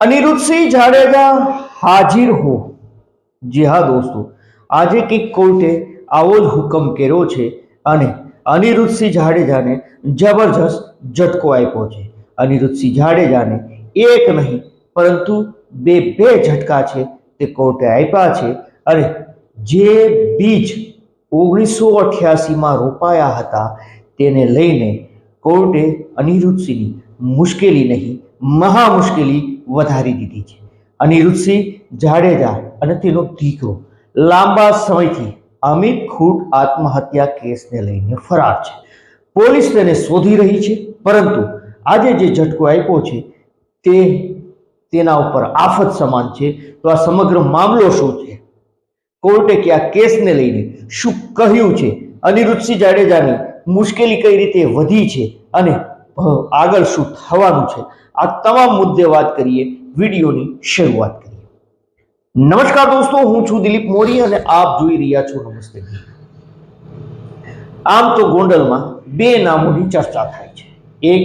अनिरुद्ध जाडेजा हाजिर हो। जी हाँ दोस्तों, आज कंईक कोर्टे आवो ज हुकम कर्यो छे अने अनिरुद्ध जाडेजाने जबरदस्त झटको आप्यो छे। अनिरुद्ध जाडेजाने एक नहीं परंतु बे झटका छे ते कोर्टे आप्या छे अने जे बीज 1988 में रोपाया हता तेने लईने कोर्टे अनिरुद्धनी मुश्केली नहीं महा मुश्केली वधारी दीधी छे। अनिरुद्ध जाडेजा अने तेनो दीकरो लांबा समयथी अमित खूट आत्महत्या केसने लईने फरार छे। पोलीस तेने शोधी रही छे, परंतु आजे जे झटको आप्यो छे ते तेना उपर आफत समान छे। तो आ समग्र मामलो शुं छे, कोर्टे क्या केसने लईने शुं कह्युं छे, अनिरुद्ध जाडेजानी मुश्केली कई रीते वधी छे अने आगळ शुं थवानुं छे, आ तमाम मुद्दे बात करिए। विडियोनी शरूआत करिए। नमस्कार दोस्तों, हूँ छुं दिलीप मोरी अने आप जोई रह्या छो नमस्ते। आम तो गोंडलमां बे नामोनी चर्चा थाय छे, एक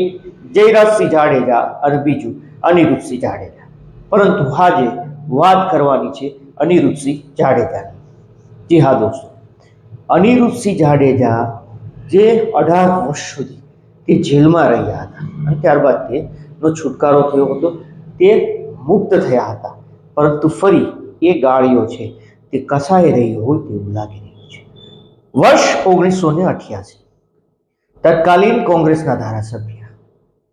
जयराजसिंह जाडेजा अने बीजुं अनिरुद्ध जाडेजा। परंतु आजे वात करवानी छे अनिरुद्ध जाडेजानी। जी हाँ दोस्तों, अनिरुद्ध जाडेजा जे 18 वर्ष सुधी ते जेलमां रह्या हता अने त्यारबाद तेनो छुटकारो थयो हतो, ते मुक्त थया हता। परंतु फरी ए गाळियो छे ते कसाई रही होय तेवुं लागी रह्युं छे। वर्ष 1988 तत्कालीन कोंग्रेसना धारासभ्य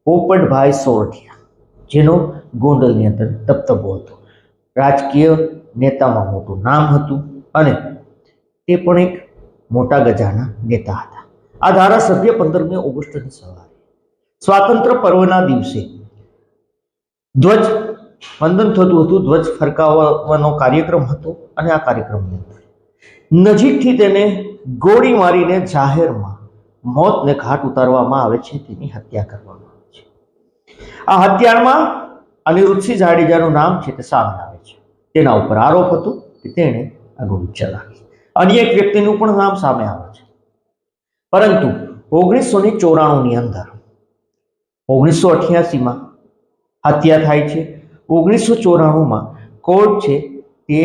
पोपटभाई सोरठिया, जेनो गोंडलनी अंदर दबदबो हतो, राजकीय नेतामां मोटुं नाम हतुं अने ते पण एक मोटा गजाना नेता हता। आ धारासभ्य 15 ऑगस्टनी सवारे स्वातंत्र्य पर्वना दिवसे ध्वज वंदन थतुं हतुं, ध्वज फरकावવાનો कार्यक्रम हतो अने आ कार्यक्रमनी अंदर नजीकथी तेने गोળી मारीने जाहेरमां मोतने घाट उतारवामां आवे छे, तेनी हत्या करवामां आवे छे। आ हत्यामां अनिरुद्ध जाडेजानुं नाम छे ते सामे आवे छे। तेना उपर आरोप हतो के तेणे आ गोળી चलावी। अन्य एक व्यक्तिनुं पण नाम सामे आवे छे। परंतु 1994 ની અંદર 1988 માં हत्या थाय छे। 1994 में कोर्ट छे ते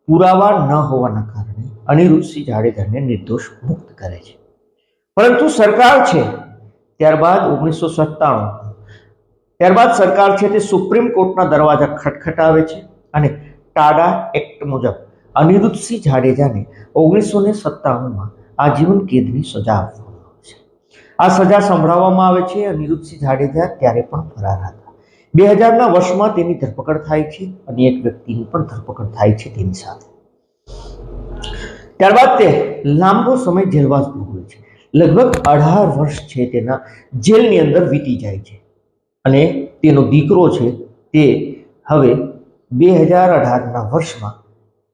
पुरावा न होवाना कारणे अनिरुद्ध जाडेजाने निर्दोष मुक्त करे छे। परंतु सरकार छे त्यारबाद 1997 त्यारबाद सरकार छे ते सुप्रीम कोर्टना दरवाजा खटखटावे छे अने टाडा एक्ट मुजब अनिरुद्ध जाडेजाने 1997 में आजीवन कैदनी सजा आपवामां आवे छे। आ सजा संभळाववामां आवे छे। अनिरुद्ध जाडेजा त्यारे पण फरार हता। 2000 ના વર્ષમાં તેની ધરપકડ થાય છે અને એક વ્યક્તિની પણ ધરપકડ થાય છે તેની સાથે। ત્યારબાદ તે લાંબો સમય જેલવાસ ભોગવે છે। લગભગ 18 વર્ષ છે તેના જેલની અંદર વીતી જાય છે અને તેનો દીકરો છે તે હવે 2018 ના વર્ષમાં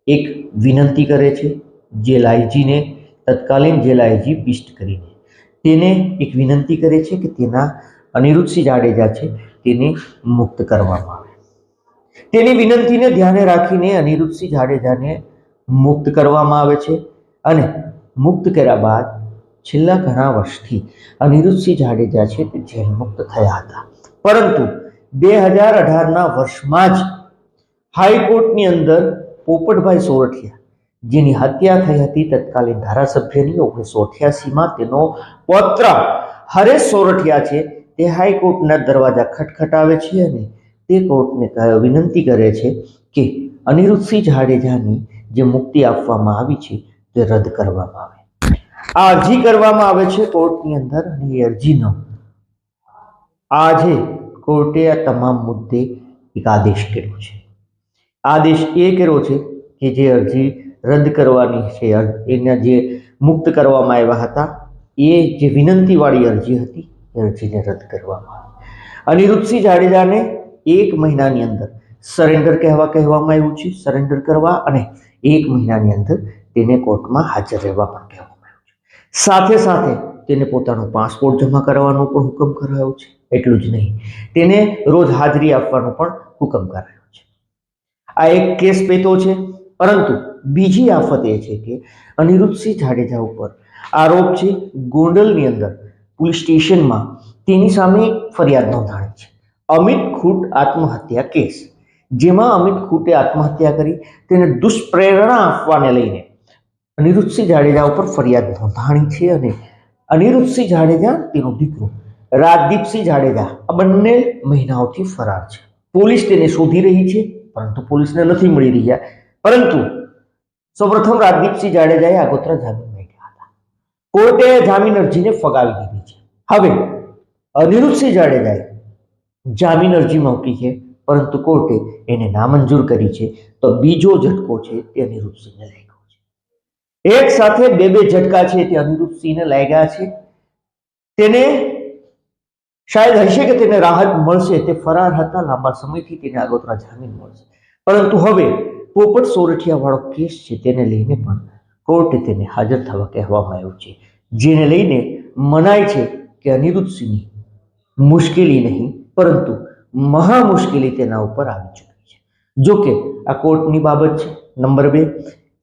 એક વિનંતી કરે છે જેલ આઈજીને, તત્કાલીન જેલ આઈજી બિસ્ટ કરીને તેને એક વિનંતી કરે છે કે તેના અનિરુદ્ધ જાડેજા છે તેને મુક્ત કરવામાં આવે। તેની વિનંતીને ધ્યાને રાખીને અનિરુદ્ધ જાડેજાને મુક્ત કરવામાં આવે છે અને મુક્ત કર્યા બાદ છેલ્લા ઘણા વર્ષથી અનિરુદ્ધ જાડેજા છે તે જેલ મુક્ત થયા હતા। પરંતુ 2018 ના વર્ષમાં જ હાઈકોર્ટની અંદર પોપટભાઈ સોરઠિયા, જેની હત્યા થઈ હતી તત્કાલીન ધારાસભ્યની 1988 માં, તેનો પૌત્ર હરેશ સોરઠિયા છે તે હાઈકોર્ટના દરવાજા ખટખટાવે છે અને તે કોર્ટને વિનંતી કરે છે કે અનિરુદ્ધ જાડેજાની જે મુક્તિ આપવામાં આવી છે તે રદ કરવામાં આવે। આ અરજી કરવામાં આવે છે કોર્ટની અંદર અને એ અરજીનો આજે કોર્ટે આ તમામ મુદ્દે એક આદેશ કર્યો છે। આદેશ એ કર્યો છે કે જે અરજી રદ કરવાની છે, એના જે મુક્ત કરવામાં આવ્યા હતા એ જે વિનંતીવાળી અરજી હતી અરજીને રદ કરવામાં આવે। અનિરુદ્ધ જાડેજાને 1 મહિનાની અંદર સરેન્ડર કહેવામાં આવ્યું છે, સરેન્ડર કરવા અને 1 મહિનાની અંદર તેને કોર્ટમાં હાજર રહેવા પણ કહેવામાં આવ્યું છે। સાથે સાથે તેને પોતાનો પાસપોર્ટ જમા કરાવવાનો પણ હુકમ કરાયો છે। એટલું જ નહીં, તેને રોજ હાજરી આપવાનો પણ હુકમ કરાયો છે। આ એક કેસ પેટો છે। પરંતુ બીજી આફત એ છે કે અનિરુદ્ધ જાડેજા ઉપર આરોપ છે ગોંડલની અંદર પોલીસ સ્ટેશનમાં તેની સામે ફરિયાદ નોંધાણી છે। અમિત ખૂટ આત્મહત્યા કેસ, જેમાં અમિત ખૂટે આત્મહત્યા કરી તેને દુષ્પ્રેરણા આપવાને લઈને અનિરુદ્ધસિંહ જાડેજા ઉપર ફરિયાદ નોંધાણી છે અને અનિરુદ્ધસિંહ જાડેજા તેનો દીકરો રાજદીપસિંહ જાડેજા આ બંને મહિનાઓથી ફરાર છે. પોલીસ તેને શોધી રહી છે, પરંતુ પોલીસને નથી મળી રહ્યા. પરંતુ સૌપ્રથમ રાજદીપસિંહ જાડેજાએ આગોતરા જામીન માંગ્યા હતા. કોર્ટે જામીન અરજીને ફગાવી દીધી છે. હવે અનિરુદ્ધસિંહ જાડેજાએ જામીન અરજી મૂકી છે, પરંતુ કોર્ટે એને નામંજૂર કરી છે. તો બીજો ઝટકો છે તે અનિરુદ્ધસિંહને લાગ્યો છે. એક સાથે બે ઝટકા છે તે અનિરુદ્ધસિંહને લાગ્યા છે. તેને શાયદ હશે કે તેને રાહત મળશે, તે ફરાર હતા, લાંબા સમયથી તેને આગોતરા જામીન મળશે. પરંતુ હવે પોપટ સોરઠિયા વાળો કેસ છે તેને લઈને પણ કોર્ટે તેને હાજર થવા કહેવામાં આવ્યું છે, જેને લઈને મનાય છે કે અનિરુદ્ધસિંહની મુશ્કેલી નહીં પરંતુ મહા મુશ્કેલી તેના ઉપર આવી ચૂકી છે. જો કે આ કોર્ટની બાબત છે. નંબર 2,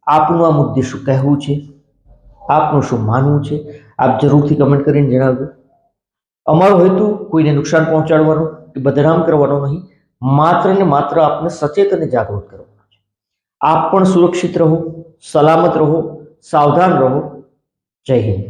આપનું આ મુદ્દે શું કહેવું છે, આપનું શું માનવું છે, આપ જરૂરથી કમેન્ટ કરીને જણાવજો. અમારો હેતુ કોઈને નુકસાન પહોંચાડવાનો કે બદનામ કરવાનો નહીં, માત્ર ને માત્ર આપને સચેત અને જાગૃત કરવાનો છે. આપ પણ સુરક્ષિત રહો, સલામત રહો, સાવધાન રહો. જય હિન્દ.